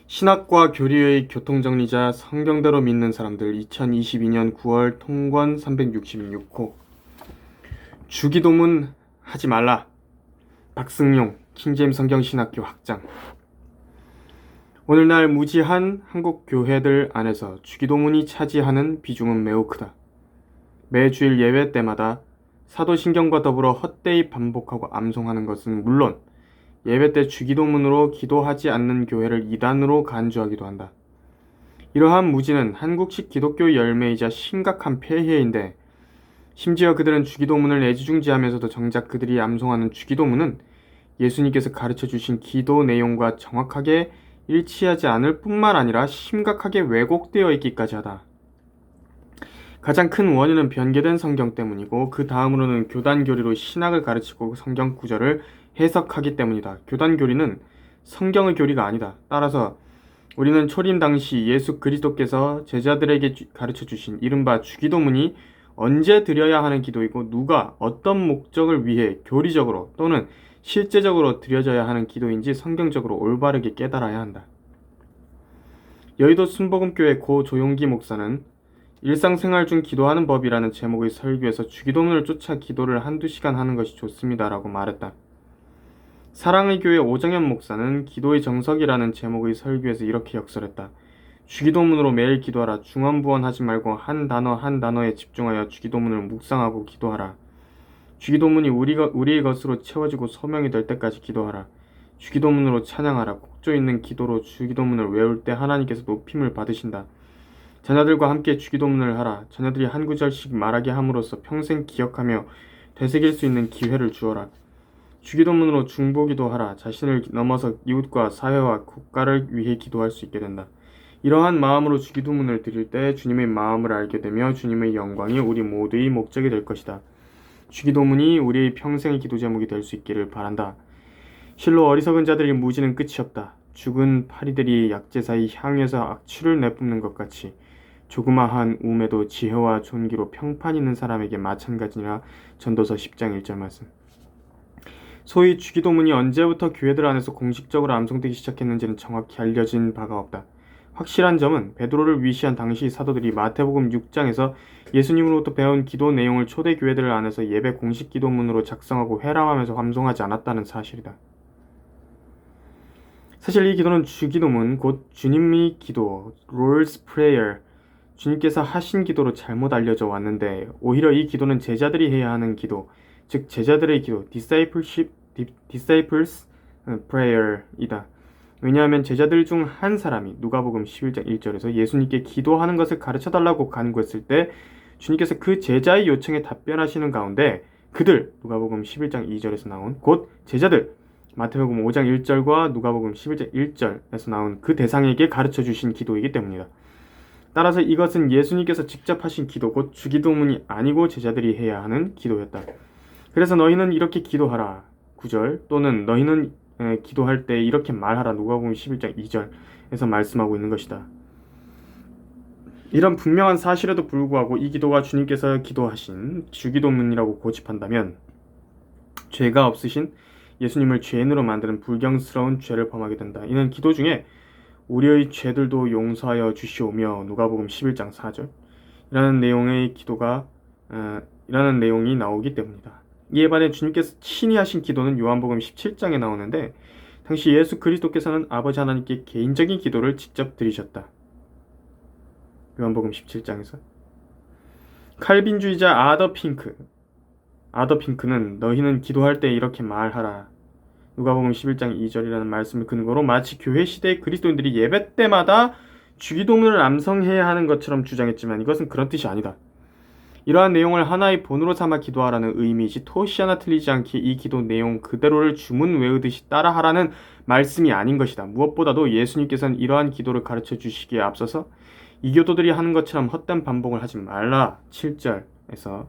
신학과 교리의 교통정리자 성경대로 믿는 사람들 2022년 9월 통권 366호 주기도문 하지 말라. 박승용 킹제임스 성경신학교 학장. 오늘날 무지한 한국 교회들 안에서 주기도문이 차지하는 비중은 매우 크다. 매주일 예배 때마다 사도신경과 더불어 헛되이 반복하고 암송하는 것은 물론 예배 때 주기도문으로 기도하지 않는 교회를 이단으로 간주하기도 한다. 이러한 무지는 한국식 기독교의 열매이자 심각한 폐해인데, 심지어 그들은 주기도문을 애지중지하면서도 정작 그들이 암송하는 주기도문은 예수님께서 가르쳐 주신 기도 내용과 정확하게 일치하지 않을 뿐만 아니라 심각하게 왜곡되어 있기까지 하다. 가장 큰 원인은 변개된 성경 때문이고, 그 다음으로는 교단교리로 신학을 가르치고 성경 구절을 해석하기 때문이다. 교단교리는 성경의 교리가 아니다. 따라서 우리는 초림 당시 예수 그리스도께서 제자들에게 가르쳐 주신 이른바 주기도문이 언제 드려야 하는 기도이고 누가 어떤 목적을 위해 교리적으로 또는 실제적으로 드려져야 하는 기도인지 성경적으로 올바르게 깨달아야 한다. 여의도 순복음교회 고 조용기 목사는 일상생활 중 기도하는 법이라는 제목의 설교에서 주기도문을 쫓아 기도를 한두 시간 하는 것이 좋습니다라고 말했다. 사랑의 교회 오정현 목사는 기도의 정석이라는 제목의 설교에서 이렇게 역설했다. 주기도문으로 매일 기도하라. 중언부언하지 말고 한 단어 한 단어에 집중하여 주기도문을 묵상하고 기도하라. 주기도문이 우리의 것으로 채워지고 소명이 될 때까지 기도하라. 주기도문으로 찬양하라. 곡조 있는 기도로 주기도문을 외울 때 하나님께서 높임을 받으신다. 자녀들과 함께 주기도문을 하라. 자녀들이 한 구절씩 말하게 함으로써 평생 기억하며 되새길 수 있는 기회를 주어라. 주기도문으로 중보기도 하라. 자신을 넘어서 이웃과 사회와 국가를 위해 기도할 수 있게 된다. 이러한 마음으로 주기도문을 드릴 때 주님의 마음을 알게 되며 주님의 영광이 우리 모두의 목적이 될 것이다. 주기도문이 우리의 평생의 기도 제목이 될 수 있기를 바란다. 실로 어리석은 자들의 무지는 끝이 없다. 죽은 파리들이 약제사의 향에서 악취를 내뿜는 것 같이 조그마한 우매도 지혜와 존귀로 평판 있는 사람에게 마찬가지니라. 전도서 10장 1절 말씀. 소위 주기도문이 언제부터 교회들 안에서 공식적으로 암송되기 시작했는지는 정확히 알려진 바가 없다. 확실한 점은 베드로를 위시한 당시 사도들이 마태복음 6장에서 예수님으로부터 배운 기도 내용을 초대 교회들 안에서 예배 공식 기도문으로 작성하고 회람하면서 암송하지 않았다는 사실이다. 사실 이 기도는 주기도문, 곧 주님의 기도, Lord's Prayer, 주님께서 하신 기도로 잘못 알려져 왔는데, 오히려 이 기도는 제자들이 해야 하는 기도, 즉 제자들의 기도, disciples prayer이다. 왜냐하면 제자들 중 한 사람이 누가복음 11장 1절에서 예수님께 기도하는 것을 가르쳐달라고 간구했을 때 주님께서 그 제자의 요청에 답변하시는 가운데 그들, 누가복음 11장 2절에서 나온 곧 제자들, 마태복음 5장 1절과 누가복음 11장 1절에서 나온 그 대상에게 가르쳐 주신 기도이기 때문이다. 따라서 이것은 예수님께서 직접 하신 기도, 곧 주기도문이 아니고 제자들이 해야 하는 기도였다. 그래서 너희는 이렇게 기도하라. 9절 또는 너희는 기도할 때 이렇게 말하라. 누가복음 11장 2절에서 말씀하고 있는 것이다. 이런 분명한 사실에도 불구하고 이 기도가 주님께서 기도하신 주기도문이라고 고집한다면 죄가 없으신 예수님을 죄인으로 만드는 불경스러운 죄를 범하게 된다. 이는 기도 중에 우리의 죄들도 용서하여 주시오며 누가복음 11장 4절 이라는 내용이 나오기 때문이다. 이에 반해 주님께서 친히 하신 기도는 요한복음 17장에 나오는데 당시 예수 그리스도께서는 아버지 하나님께 개인적인 기도를 직접 드리셨다. 요한복음 17장에서 칼빈주의자 아더 핑크는 너희는 기도할 때 이렇게 말하라. 누가복음 11장 2절이라는 말씀을 근거로 마치 교회 시대의 그리스도인들이 예배 때마다 주기도문을 암송해야 하는 것처럼 주장했지만 이것은 그런 뜻이 아니다. 이러한 내용을 하나의 본으로 삼아 기도하라는 의미이지 토시 하나 틀리지 않게 이 기도 내용 그대로를 주문 외우듯이 따라하라는 말씀이 아닌 것이다. 무엇보다도 예수님께서는 이러한 기도를 가르쳐 주시기에 앞서서 이교도들이 하는 것처럼 헛된 반복을 하지 말라 7절에서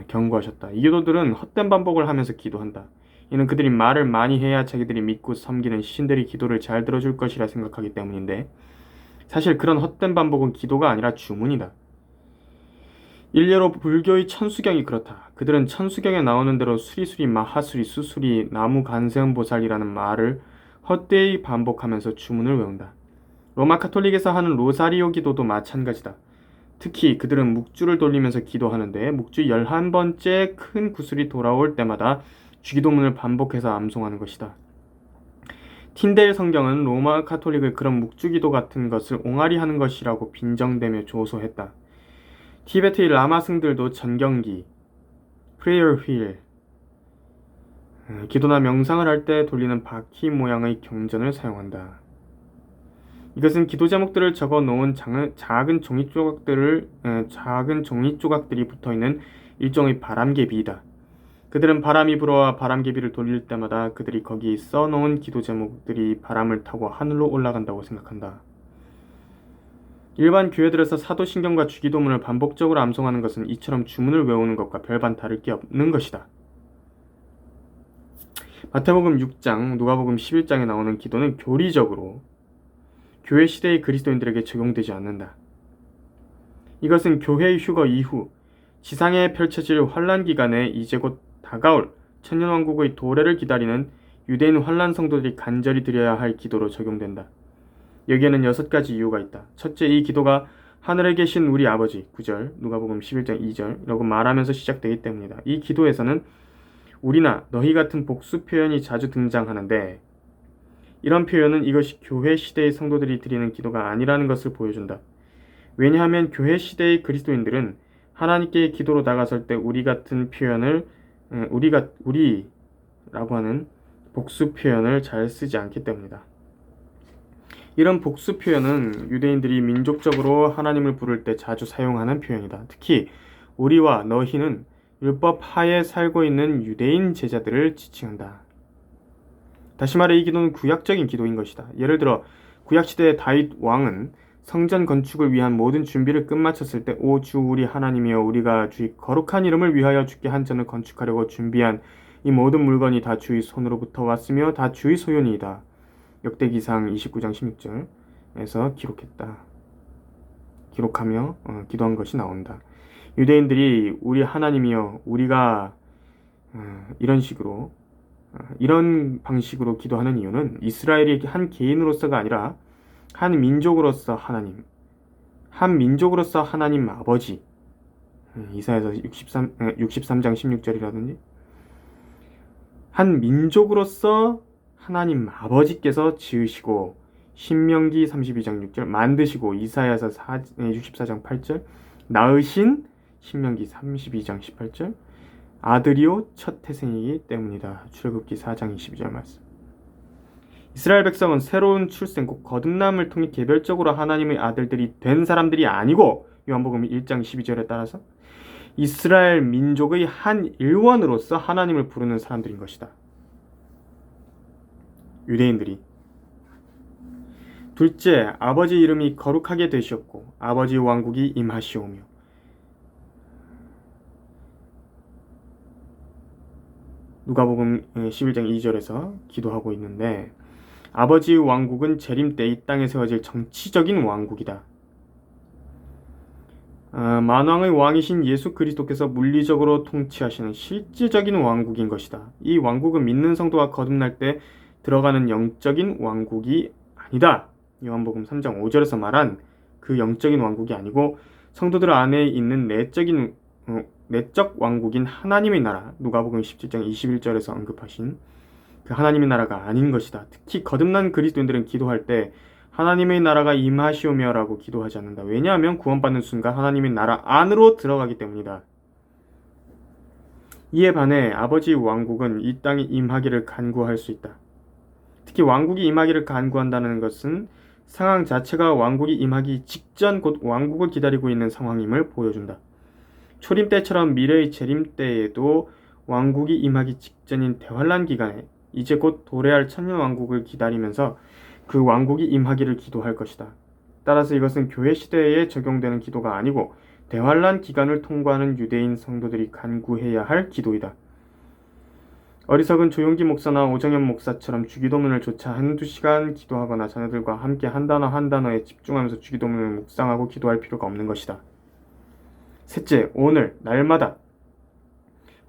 경고하셨다. 이교도들은 헛된 반복을 하면서 기도한다. 이는 그들이 말을 많이 해야 자기들이 믿고 섬기는 신들이 기도를 잘 들어줄 것이라 생각하기 때문인데 사실 그런 헛된 반복은 기도가 아니라 주문이다. 일례로 불교의 천수경이 그렇다. 그들은 천수경에 나오는 대로 수리수리 마하수리 수수리 나무 간세음보살이라는 말을 헛되이 반복하면서 주문을 외운다. 로마 카톨릭에서 하는 로사리오 기도도 마찬가지다. 특히 그들은 묵주를 돌리면서 기도하는데 묵주 11번째 큰 구슬이 돌아올 때마다 주기도문을 반복해서 암송하는 것이다. 틴델 성경은 로마 카톨릭을 그런 묵주기도 같은 것을 옹알이 하는 것이라고 빈정대며 조소했다. 티베트의 라마 승들도 전경기, prayer wheel, 기도나 명상을 할 때 돌리는 바퀴 모양의 경전을 사용한다. 이것은 기도 제목들을 적어 놓은 작은 종이 조각들이 붙어 있는 일종의 바람개비이다. 그들은 바람이 불어와 바람개비를 돌릴 때마다 그들이 거기 써놓은 기도 제목들이 바람을 타고 하늘로 올라간다고 생각한다. 일반 교회들에서 사도신경과 주기도문을 반복적으로 암송하는 것은 이처럼 주문을 외우는 것과 별반 다를 게 없는 것이다. 마태복음 6장, 누가복음 11장에 나오는 기도는 교리적으로 교회 시대의 그리스도인들에게 적용되지 않는다. 이것은 교회의 휴거 이후 지상에 펼쳐질 환란 기간에 이제 곧 다가올 천년왕국의 도래를 기다리는 유대인 환란 성도들이 간절히 드려야 할 기도로 적용된다. 여기에는 6가지 이유가 있다. 첫째, 이 기도가 하늘에 계신 우리 아버지 9절, 누가복음 11장 2절 라고 말하면서 시작되기 때문이다. 이 기도에서는 우리나 너희 같은 복수 표현이 자주 등장하는데 이런 표현은 이것이 교회 시대의 성도들이 드리는 기도가 아니라는 것을 보여준다. 왜냐하면 교회 시대의 그리스도인들은 하나님께 기도로 나갔을 때 우리 같은 표현을 우리라고 하는 복수 표현을 잘 쓰지 않기 때문이다. 이런 복수 표현은 유대인들이 민족적으로 하나님을 부를 때 자주 사용하는 표현이다. 특히 우리와 너희는 율법 하에 살고 있는 유대인 제자들을 지칭한다. 다시 말해 이 기도는 구약적인 기도인 것이다. 예를 들어 구약시대의 다윗 왕은 성전 건축을 위한 모든 준비를 끝마쳤을 때 오 주 우리 하나님이여 우리가 주의 거룩한 이름을 위하여 주께 한 전을 건축하려고 준비한 이 모든 물건이 다 주의 손으로부터 왔으며 다 주의 소유니이다. 역대기상 29장 16절에서 기록하며 기도한 것이 나온다. 유대인들이 우리 하나님이여 우리가 이런 방식으로 기도하는 이유는 이스라엘이 한 개인으로서가 아니라 한 민족으로서 하나님 아버지, 이사야서 63장 16절이라든지 한 민족으로서 하나님 아버지께서 지으시고 신명기 32장 6절 만드시고 이사야서 64장 8절 낳으신 신명기 32장 18절 아들이요 첫 태생이기 때문이다. 출애굽기 4장 22절 말씀. 이스라엘 백성은 새로운 출생, 곧 거듭남을 통해 개별적으로 하나님의 아들들이 된 사람들이 아니고 요한복음 1장 12절에 따라서 이스라엘 민족의 한 일원으로서 하나님을 부르는 사람들인 것이다. 유대인들이. 둘째, 아버지 이름이 거룩하게 되셨고 아버지 왕국이 임하시오며 누가복음 11장 2절에서 기도하고 있는데 아버지의 왕국은 재림 때 이 땅에 세워질 정치적인 왕국이다. 만왕의 왕이신 예수 그리스도께서 물리적으로 통치하시는 실질적인 왕국인 것이다. 이 왕국은 믿는 성도가 거듭날 때 들어가는 영적인 왕국이 아니다. 요한복음 3장 5절에서 말한 그 영적인 왕국이 아니고 성도들 안에 있는 내적 왕국인 하나님의 나라, 누가복음 17장 21절에서 언급하신 그 하나님의 나라가 아닌 것이다. 특히 거듭난 그리스도인들은 기도할 때 하나님의 나라가 임하시오며 라고 기도하지 않는다. 왜냐하면 구원받는 순간 하나님의 나라 안으로 들어가기 때문이다. 이에 반해 아버지의 왕국은 이 땅에 임하기를 간구할 수 있다. 특히 왕국이 임하기를 간구한다는 것은 상황 자체가 왕국이 임하기 직전 곧 왕국을 기다리고 있는 상황임을 보여준다. 초림 때처럼 미래의 재림 때에도 왕국이 임하기 직전인 대환란 기간에 이제 곧 도래할 천년 왕국을 기다리면서 그 왕국이 임하기를 기도할 것이다. 따라서 이것은 교회 시대에 적용되는 기도가 아니고 대환란 기간을 통과하는 유대인 성도들이 간구해야 할 기도이다. 어리석은 조용기 목사나 오정현 목사처럼 주기도문을 조차 한두 시간 기도하거나 자녀들과 함께 한 단어에 집중하면서 주기도문을 묵상하고 기도할 필요가 없는 것이다. 셋째, 오늘 날마다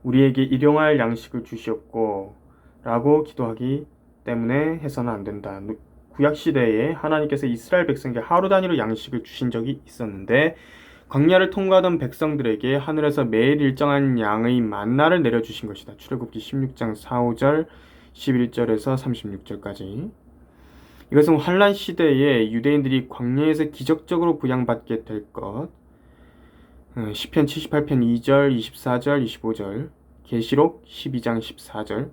우리에게 일용할 양식을 주시옵고 라고 기도하기 때문에 해서는 안 된다. 구약 시대에 하나님께서 이스라엘 백성에게 하루 단위로 양식을 주신 적이 있었는데 광야를 통과하던 백성들에게 하늘에서 매일 일정한 양의 만나를 내려주신 것이다. 출애굽기 16장 4, 5절, 11절에서 36절까지. 이것은 환란 시대에 유대인들이 광야에서 기적적으로 부양받게 될 것. 시편 78편 2절, 24절, 25절, 계시록 12장 14절,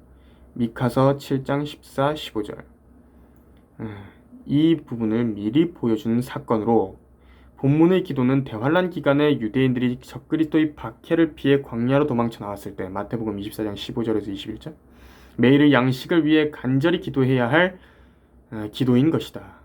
미카서 7장 14, 15절. 이 부분을 미리 보여주는 사건으로 본문의 기도는 대환란 기간에 유대인들이 적그리스도의 박해를 피해 광야로 도망쳐 나왔을 때 마태복음 24장 15절에서 21절 매일의 양식을 위해 간절히 기도해야 할 기도인 것이다.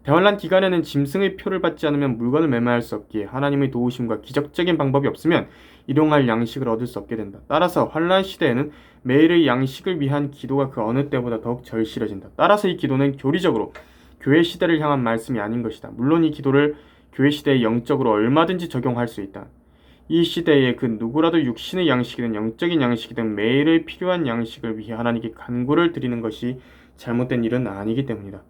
대환란 기간에는 짐승의 표를 받지 않으면 물건을 매매할 수 없기에 하나님의 도우심과 기적적인 방법이 없으면 일용할 양식을 얻을 수 없게 된다. 따라서 환란 시대에는 매일의 양식을 위한 기도가 그 어느 때보다 더욱 절실해진다. 따라서 이 기도는 교리적으로 교회 시대를 향한 말씀이 아닌 것이다. 물론 이 기도를 교회 시대에 영적으로 얼마든지 적용할 수 있다. 이 시대에 그 누구라도 육신의 양식이든 영적인 양식이든 매일의 필요한 양식을 위해 하나님께 간구를 드리는 것이 잘못된 일은 아니기 때문이다.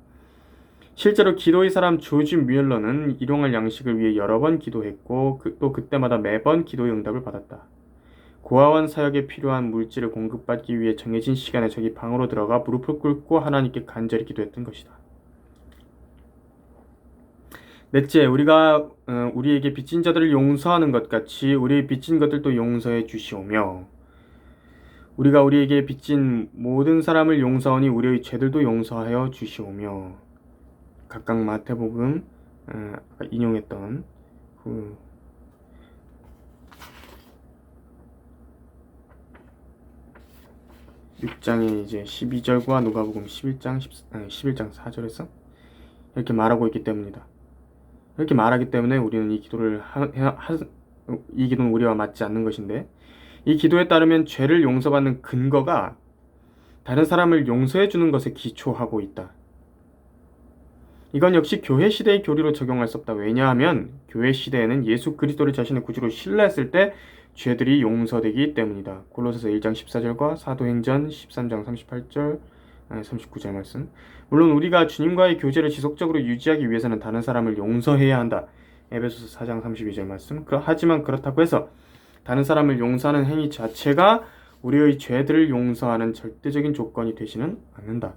실제로 기도의 사람 조지 뮬러는 일용할 양식을 위해 여러 번 기도했고 또 그때마다 매번 기도의 응답을 받았다. 고아원 사역에 필요한 물질을 공급받기 위해 정해진 시간에 자기 방으로 들어가 무릎을 꿇고 하나님께 간절히 기도했던 것이다. 넷째, 우리가 우리에게 빚진 자들을 용서하는 것 같이 우리의 빚진 것들도 용서해 주시오며 우리가 우리에게 빚진 모든 사람을 용서하니 우리의 죄들도 용서하여 주시오며 각각 마태복음 아까 인용했던 6장의 이제 12절과 누가복음 11장 4절에서 이렇게 말하고 있기 때문이다. 이렇게 말하기 때문에 우리는 이 기도를 이 기도는 우리와 맞지 않는 것인데 이 기도에 따르면 죄를 용서받는 근거가 다른 사람을 용서해 주는 것에 기초하고 있다. 이건 역시 교회 시대의 교리로 적용할 수 없다. 왜냐하면 교회 시대에는 예수 그리스도를 자신의 구주로 신뢰했을 때 죄들이 용서되기 때문이다. 골로새서 1장 14절과 사도행전 13장 38절 39절 말씀. 물론 우리가 주님과의 교제를 지속적으로 유지하기 위해서는 다른 사람을 용서해야 한다. 에베소서 4장 32절 말씀. 하지만 그렇다고 해서 다른 사람을 용서하는 행위 자체가 우리의 죄들을 용서하는 절대적인 조건이 되지는 않는다.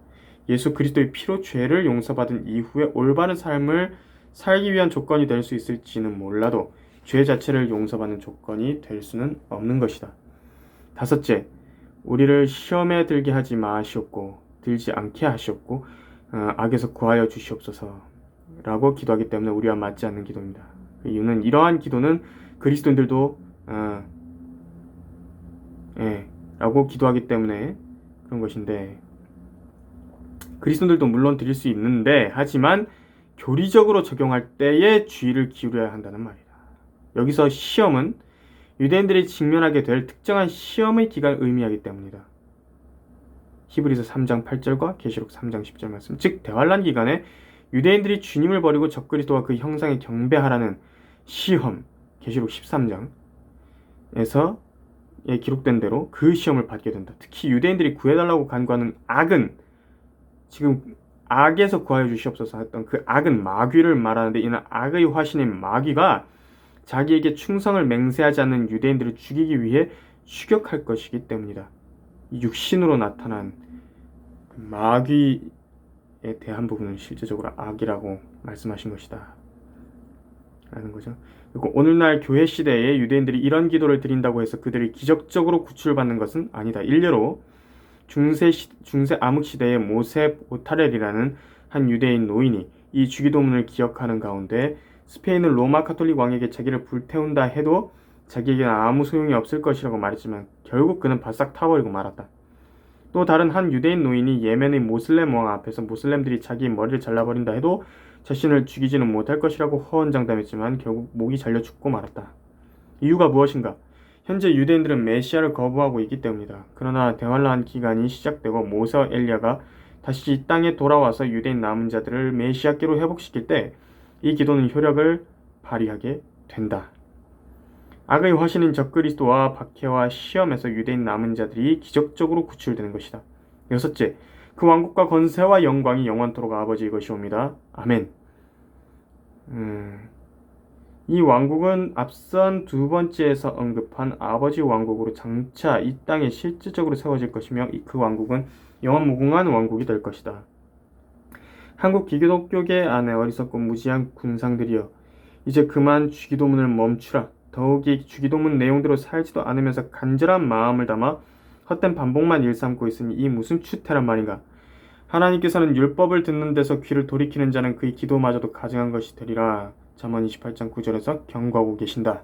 예수 그리스도의 피로 죄를 용서받은 이후에 올바른 삶을 살기 위한 조건이 될 수 있을지는 몰라도 죄 자체를 용서받는 조건이 될 수는 없는 것이다. 다섯째, 우리를 시험에 들게 하지 마시옵고 들지 않게 하시옵고 악에서 구하여 주시옵소서 라고 기도하기 때문에 우리와 맞지 않는 기도입니다. 그 이유는 이러한 기도는 그리스도인들도 라고 기도하기 때문에 그런 것인데 그리스도인들도 물론 드릴 수 있는데 하지만 교리적으로 적용할 때에 주의를 기울여야 한다는 말이다. 여기서 시험은 유대인들이 직면하게 될 특정한 시험의 기간을 의미하기 때문이다. 히브리서 3장 8절과 계시록 3장 10절 말씀. 즉 대환란 기간에 유대인들이 주님을 버리고 적그리스도와 그 형상에 경배하라는 시험, 계시록 13장에서 기록된 대로 그 시험을 받게 된다. 특히 유대인들이 구해달라고 간구하는 악은 지금 악에서 구하여 주시옵소서 했던 그 악은 마귀를 말하는데 이는 악의 화신인 마귀가 자기에게 충성을 맹세하지 않는 유대인들을 죽이기 위해 추격할 것이기 때문이다. 육신으로 나타난 마귀에 대한 부분은 실제적으로 악이라고 말씀하신 것이다 라는 거죠. 그리고 오늘날 교회 시대에 유대인들이 이런 기도를 드린다고 해서 그들이 기적적으로 구출받는 것은 아니다. 일례로 중세 암흑 시대의 모세 보타렐이라는 한 유대인 노인이 이 주기도문을 기억하는 가운데 스페인은 로마 카톨릭 왕에게 자기를 불태운다 해도 자기에게는 아무 소용이 없을 것이라고 말했지만 결국 그는 바싹 타버리고 말았다. 또 다른 한 유대인 노인이 예멘의 모슬렘 왕 앞에서 모슬렘들이 자기 머리를 잘라버린다 해도 자신을 죽이지는 못할 것이라고 호언장담했지만 결국 목이 잘려 죽고 말았다. 이유가 무엇인가? 현재 유대인들은 메시아를 거부하고 있기 때문이다. 그러나 대환란 기간이 시작되고 모세와 엘리야가 다시 이 땅에 돌아와서 유대인 남은 자들을 메시아께로 회복시킬 때 이 기도는 효력을 발휘하게 된다. 악의 화신인 적그리스도와 박해와 시험에서 유대인 남은 자들이 기적적으로 구출되는 것이다. 여섯째, 그 왕국과 건세와 영광이 영원토록 아버지의 것이옵니다. 아멘. 이 왕국은 앞선 두 번째에서 언급한 아버지 왕국으로 장차 이 땅에 실질적으로 세워질 것이며 그 왕국은 영원무궁한 왕국이 될 것이다. 한국 기독교계 안에 어리석고 무지한 군상들이여, 이제 그만 주기도문을 멈추라. 더욱이 주기도문 내용대로 살지도 않으면서 간절한 마음을 담아 헛된 반복만 일삼고 있으니 이 무슨 추태란 말인가. 하나님께서는 율법을 듣는 데서 귀를 돌이키는 자는 그의 기도마저도 가증한 것이 되리라. 잠언 28장 9절에서 경고하고 계신다.